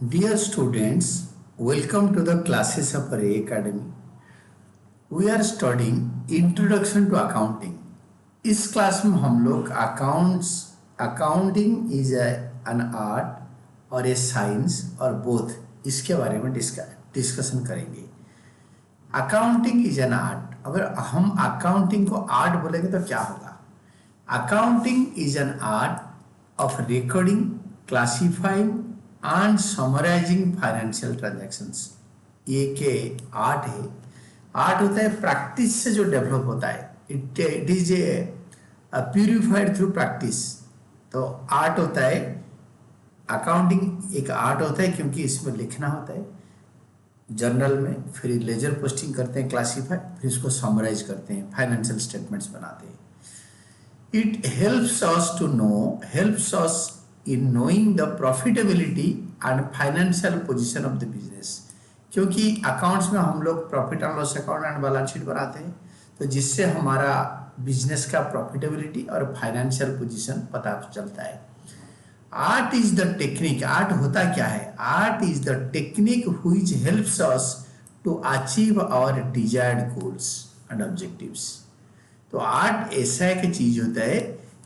Dear students, welcome to the classes of Ray Academy. We are studying Introduction to Accounting. इस class में हम लोग accounting is an art और ए science और both इसके बारे में डिस्कशन करेंगे. Accounting is an art. अगर हम अकाउंटिंग को आर्ट बोलेंगे तो क्या होगा? Accounting is an art of recording, classifying and summarising financial transactions. ये के आर्ट है. आर्ट होता है प्रैक्टिस से जो डेवलप होता है. It is A purified through practice. तो आर्ट होता है, अकाउंटिंग एक आर्ट होता है क्योंकि इसमें लिखना होता है जर्नल में, फिर लेजर पोस्टिंग करते हैं, क्लासीफाई, फिर इसको समराइज करते हैं, फाइनेंशियल स्टेटमेंट्स बनाते हैं. It helps us in knowing the profitability and financial position of the business. क्योंकि अकाउंट्स में हम लोग profit and loss account and balance sheet बनाते हैं, तो जिससे हमारा बिजनेस का प्रॉफिटेबिलिटी और फाइनेंशियल पोजीशन पता चलता है. Art is the technique. Art होता क्या है? Art is the technique which helps us to achieve our desired goals and objectives. तो आर्ट ऐसा एक चीज होता है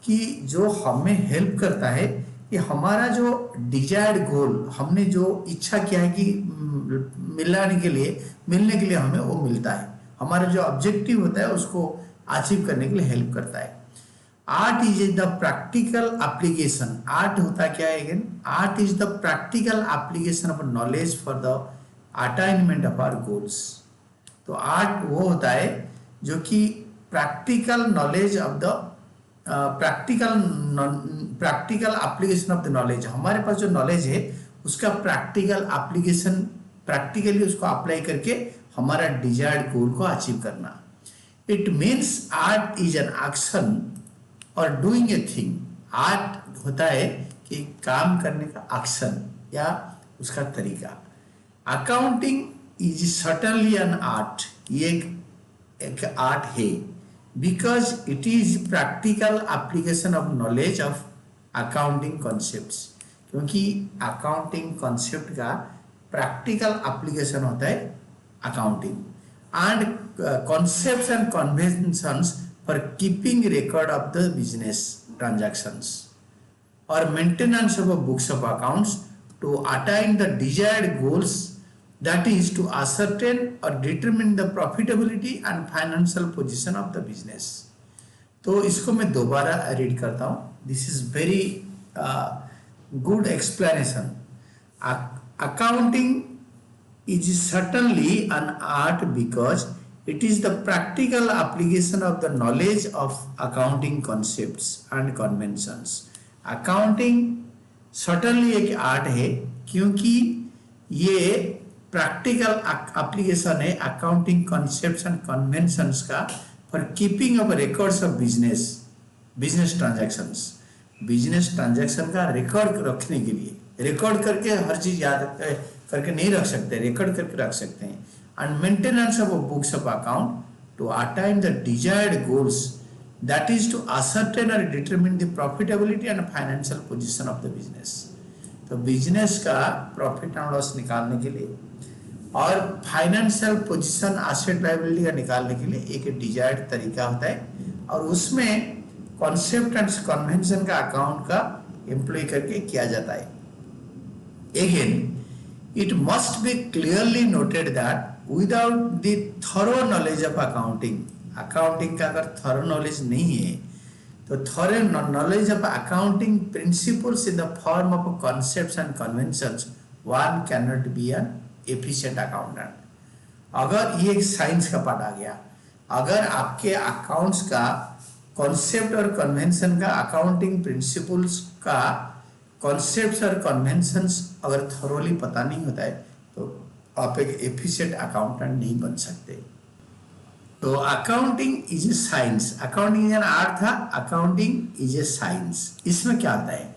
कि जो हमें हेल्प करता है कि हमारा जो डिजायर्ड गोल, हमने जो इच्छा किया है कि मिलने के लिए हमें वो मिलता है. हमारा जो ऑब्जेक्टिव होता है उसको अचीव करने के लिए हेल्प करता है. Art is the practical application. Art होता क्या है अगेन? Art is the practical application of knowledge for the attainment of our goals. तो आर्ट वो होता है जो कि practical knowledge of the practical application of the knowledge. हमारे पास जो नॉलेज है उसका प्रैक्टिकल एप्लीकेशन, प्रैक्टिकली उसको अप्लाई करके हमारा डिजायर्ड गोल को अचीव करना. It means art is an action और डूइंग ए थिंग. आर्ट होता है कि काम करने का एक्शन या उसका तरीका. Accounting is certainly an art. ये एक आर्ट है because it is practical application of knowledge of accounting concepts. क्योंकि accounting concept का practical application होता है accounting and concepts and conventions for keeping record of the business transactions or maintenance of books of accounts to attain the desired goals, that is to ascertain or determine the profitability and financial position of the business. तो इसको मैं दोबारा read करता हूँ. This is very good explanation. Accounting is certainly an art because it is the practical application of the knowledge of accounting concepts and conventions. Accounting certainly एक art है क्योंकि ये प्रैक्टिकल एप्लीकेशन है अकाउंटिंग कॉन्सेप्ट्स एंड कन्वेंशंस का for keeping of records of business transactions. Business transaction का record रखने के लिए, रिकॉर्ड करके हर चीज याद करके नहीं रख सकते, रिकॉर्ड करके रख सकते हैं. And maintenance of books of account to attain the desired goals, that is to ascertain और determine the profitability and financial position of the business. तो बिजनेस का प्रॉफिट एंड लॉस निकालने के लिए और फाइनेंशियल पोजीशन, एसेट लायबिलिटी का निकालने के लिए एक डिजायर्ड तरीका होता है और उसमें कॉन्सेप्ट एंड कन्वेंशन का अकाउंट का एम्प्लॉय करके किया जाता है. Again it must be clearly noted that without the thorough knowledge of accounting, accounting का अगर थॉरो नॉलेज नहीं है तो thorough knowledge of accounting principles in the form of concepts and conventions, one can not be N efficient accountant. अगर ये एक science का part आ गया, अगर आपके अकाउंट्स का कॉन्सेप्ट और कन्वेंशन का, अकाउंटिंग प्रिंसिपल्स का कॉन्सेप्ट्स और कन्वेंशंस अगर थोरोली पता नहीं होता है तो आप एक एफिशिएंट अकाउंटेंट नहीं बन सकते. तो accounting is a science. Accounting an art था, अकाउंटिंग इज ए साइंस. इसमें क्या होता है?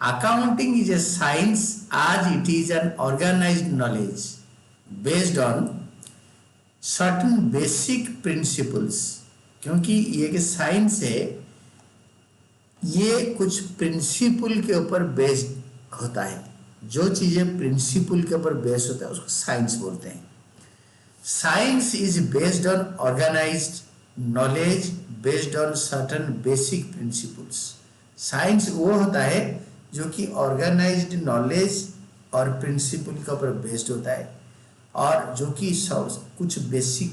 Accounting is a science as it is an organized knowledge based on certain basic principles. क्योंकि ये एक साइंस है, ये कुछ प्रिंसिपल के ऊपर बेस्ड होता है. जो चीजें प्रिंसिपल के ऊपर बेस होता है उसको साइंस बोलते हैं। Science is based on organised knowledge based on certain basic principles. Science वो होता है जो कि ऑर्गेनाइज्ड नॉलेज और प्रिंसिपल के ऊपर बेस्ड होता है और जो कि कुछ बेसिक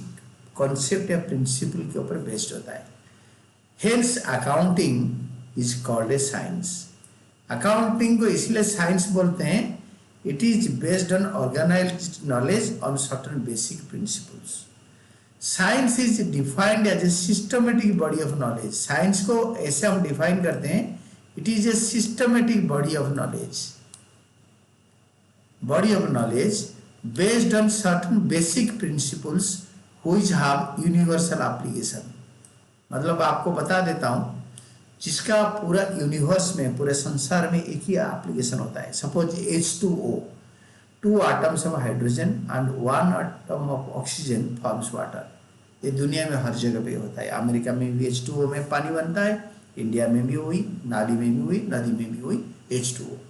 कॉन्सेप्ट या प्रिंसिपल के ऊपर बेस्ड होता है। Hence accounting is called a science. Accounting को इसलिए साइंस बोलते हैं, it is based on organised knowledge on certain basic principles. Science is defined as a systematic body of knowledge. Science को ऐसे हम डिफाइन करते हैं, it is a systematic body of knowledge, body of knowledge based on certain basic principles which have universal application। मतलब आपको बता देता हूँ, जिसका पूरा यूनिवर्स में, पूरे संसार में एक ही एप्लीकेशन होता है। Suppose H2O, 2 atoms of hydrogen and 1 atom of oxygen forms water। ये दुनिया में हर जगह पे होता है। अमेरिका में भी H2O में पानी बनता है, इंडिया में भी हुई, नाली में भी हुई, नदी में भी हुई H2O।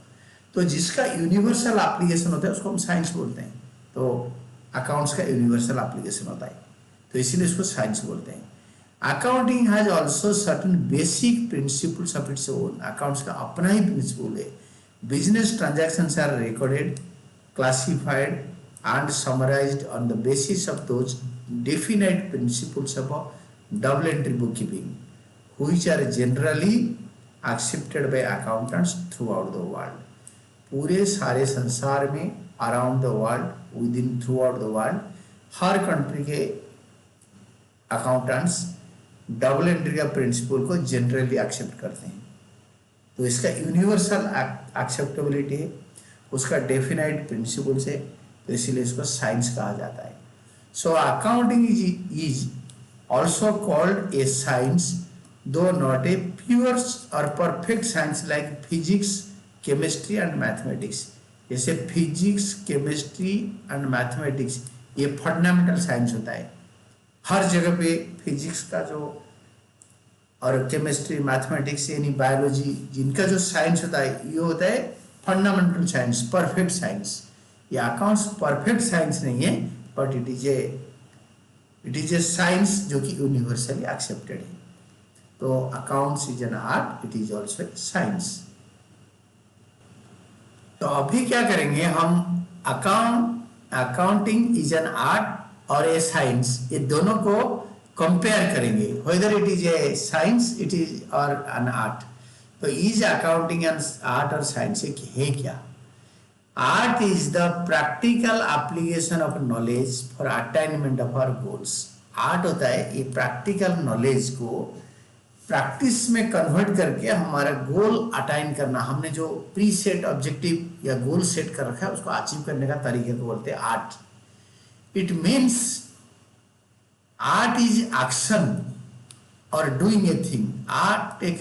तो जिसका यूनिवर्सल एप्लीकेशन होता है उसको हम साइंस बोलते हैं। तो अकाउंट्स का यूनिवर्सल एप्लीकेशन होता है, तो इसीलिए इसको साइंस बोलते हैं। Accounting has also certain basic principles of its own. Accounts का अपना ही प्रिंसिपल है। Business transactions are recorded, classified and summarised on the basis of those definite principles of double entry book keeping which are generally accepted by accountants throughout the world. पूरे सारे संसार में, around the world, within throughout the world, हर country के accountants double entry का principle को generally accept करते हैं। तो इसका यूनिवर्सल एक्सेप्टेबिलिटी है, उसका डेफिनाइट प्रिंसिपल्स है, तो इसीलिए इसको साइंस कहा जाता है। सो accounting is also called a science, though not a pure और perfect science like physics, chemistry and mathematics. जैसे फिजिक्स, केमिस्ट्री एंड मैथमेटिक्स ये फंडामेंटल साइंस होता है। हर जगह पे फिजिक्स का जो और केमिस्ट्री, मैथमेटिक्स यानी बायोलॉजी, जिनका जो साइंस होता है ये होता है फंडामेंटल साइंस, परफेक्ट साइंस। ये अकाउंट्स परफेक्ट साइंस नहीं है, but it is a science जो कि यूनिवर्सली एक्सेप्टेड है। तो accounts is an art, it is also a science. तो अभी क्या करेंगे हम, अकाउंटिंग इज एन आर्ट और ए साइंस, ये दोनों को कंपेयर करेंगे, whether it is a science it is और एन आर्ट। तो इज अकाउंटिंग एन आर्ट और साइंस है क्या? Art is the practical application of knowledge for attainment of our goals. Art होता है ये प्रैक्टिकल नॉलेज को प्रैक्टिस में कन्वर्ट करके हमारा गोल अटाइन करना। हमने जो प्री सेट ऑब्जेक्टिव या गोल सेट कर रखा है उसको अचीव करने का तरीके को बोलते हैं art. It means art is action और डूइंग ए थिंग। आर्ट एक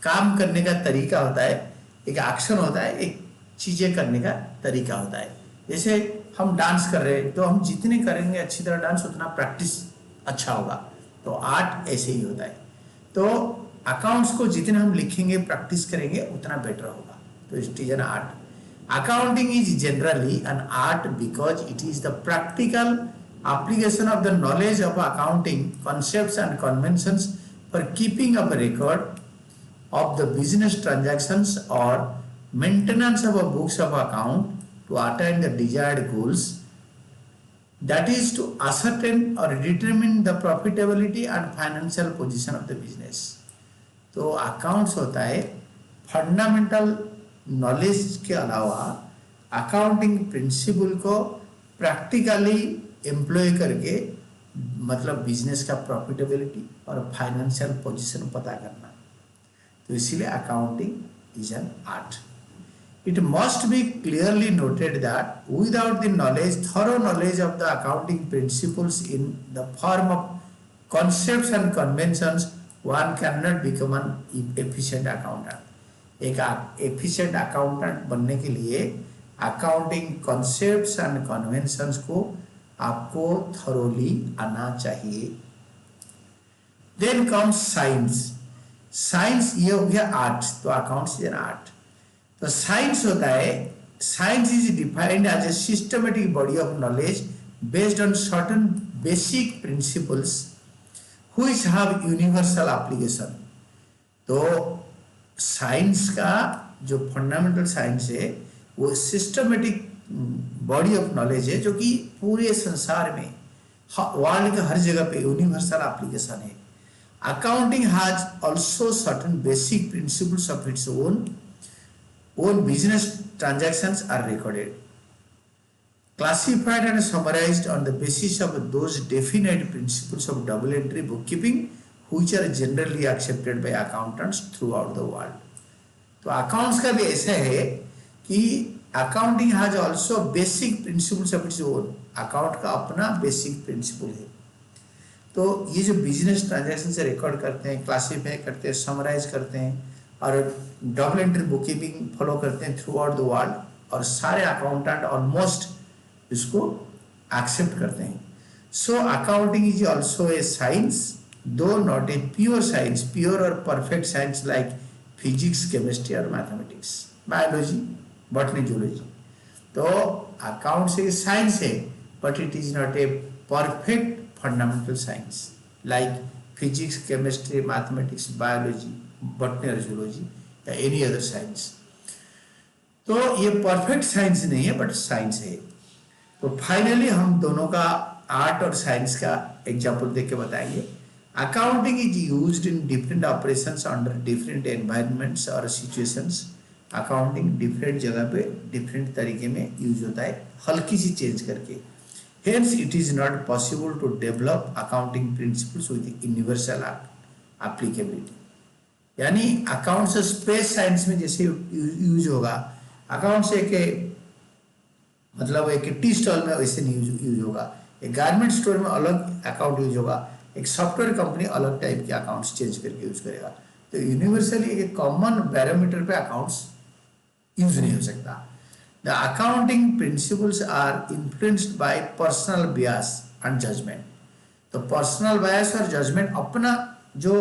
काम करने का तरीका होता है, एक एक्शन होता है, एक चीजें करने का तरीका होता है। जैसे हम डांस कर रहे हैं तो हम जितने करेंगे अच्छी तरह डांस उतना प्रैक्टिस अच्छा होगा। तो आर्ट ऐसे ही होता है। तो अकाउंट्स को जितने हम लिखेंगे, प्रैक्टिस करेंगे उतना बेटर होगा। तो it is an art. Accounting is generally an art because it is the practical application of the knowledge of accounting concepts and conventions for keeping up a record of the business transactions or maintenance of a books of account to attain the desired goals, that is to ascertain or determine the profitability and financial position of the business। तो accounts होता है fundamental knowledge के अलावा accounting principle को practically employ करके, मतलब business का profitability और फाइनेंशियल पोजीशन पता करना। तो इसीलिए accounting is an art. It must be clearly noted that without the knowledge, thorough knowledge of the accounting principles in the form of concepts and conventions, one can not become an efficient accountant. एक efficient accountant बनने के लिए accounting concepts and conventions को आपको thoroughly आना चाहिए। Then comes science. Science ये हो गया आर्ट, तो अकाउंट्स इज एन आर्ट। तो साइंस होता है science is defined as a systematic body of knowledge based on certain basic principles which have universal application. तो साइंस का जो फंडामेंटल साइंस है वो सिस्टमेटिक बॉडी ऑफ नॉलेज है जो कि पूरे संसार में वर्ल्ड के हर जगह पे यूनिवर्सल एप्लीकेशन है. Accounting has also certain basic principles of it's own business transactions are recorded, classified and summarized on the basis of those definite principles of double entry bookkeeping which are generally accepted by accountants throughout the world. तो accounts का भी ऐसा है कि accounting has also basic principles of its own. Account का अपना basic principle है. तो ये जो बिजनेस ट्रांजैक्शन से रिकॉर्ड करते हैं, क्लासीफाई करते हैं, समराइज करते हैं और डबल एंट्री बुककीपिंग फॉलो करते हैं थ्रू आउट द वर्ल्ड, और सारे अकाउंटेंट ऑलमोस्ट इसको एक्सेप्ट करते हैं. So accounting is also a science, though not a pure science, pure और perfect science like physics, chemistry और मैथमेटिक्स, बायोलॉजी, बॉटनी, जूलॉजी. तो अकाउंट्स एक साइंस है but it is not a perfect fundamental science like physics, chemistry, mathematics, biology, botany और zoology या any other science. तो ये perfect science नहीं है बट साइंस है. तो फाइनली हम दोनों का आर्ट और साइंस का एग्जांपल देख के बताएंगे. Accounting is used in different operations under different environments और सिचुएशंस. अकाउंटिंग डिफरेंट जगह पे डिफरेंट तरीके में यूज होता है, हल्की सी चेंज करके. Hence it is not possible to develop accounting principles with universal applicability. यानी अकाउंट्स स्पेस साइंस में जैसे यूज होगा, अकाउंट्स एक मतलब एक टी स्टॉल में वैसे नहीं यूज होगा, एक गारमेंट स्टोर में अलग अकाउंट यूज होगा, एक सॉफ्टवेयर कंपनी अलग टाइप के अकाउंट्स चेंज करके यूज करेगा. तो यूनिवर्सली एक कॉमन पैरामीटर पे अकाउंट्स यूज नहीं हो सकता. The accounting principles are influenced by personal bias and judgement. तो पर्सनल बायस और जजमेंट, अपना जो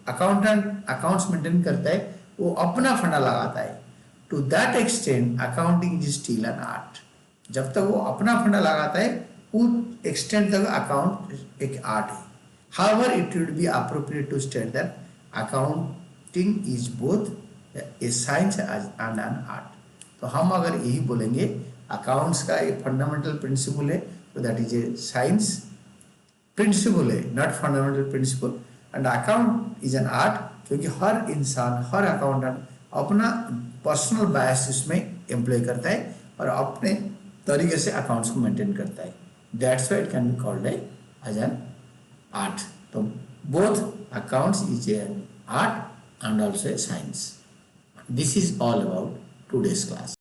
अकाउंटेंट अकाउंट्स मेंटेन करता है वो अपना फंडा लगाता है. To that extent accounting is still an art. जब तक वो अपना फंडा लगाता है उस एक्सटेंट तक अकाउंट एक आर्ट है. However it would be appropriate to state that accounting is both a science and an art. तो हम अगर यही बोलेंगे अकाउंट्स का एक फंडामेंटल प्रिंसिपल है तो that is a science principle है, not fundamental principle. And account is an art, क्योंकि हर इंसान, हर अकाउंटेंट अपना पर्सनल बायस इसमें एम्प्लॉय करता है और अपने तरीके से अकाउंट्स को मेंटेन करता है. That's why it can be called as an art. तो both accounts is an art and also a science. This is all about today's class.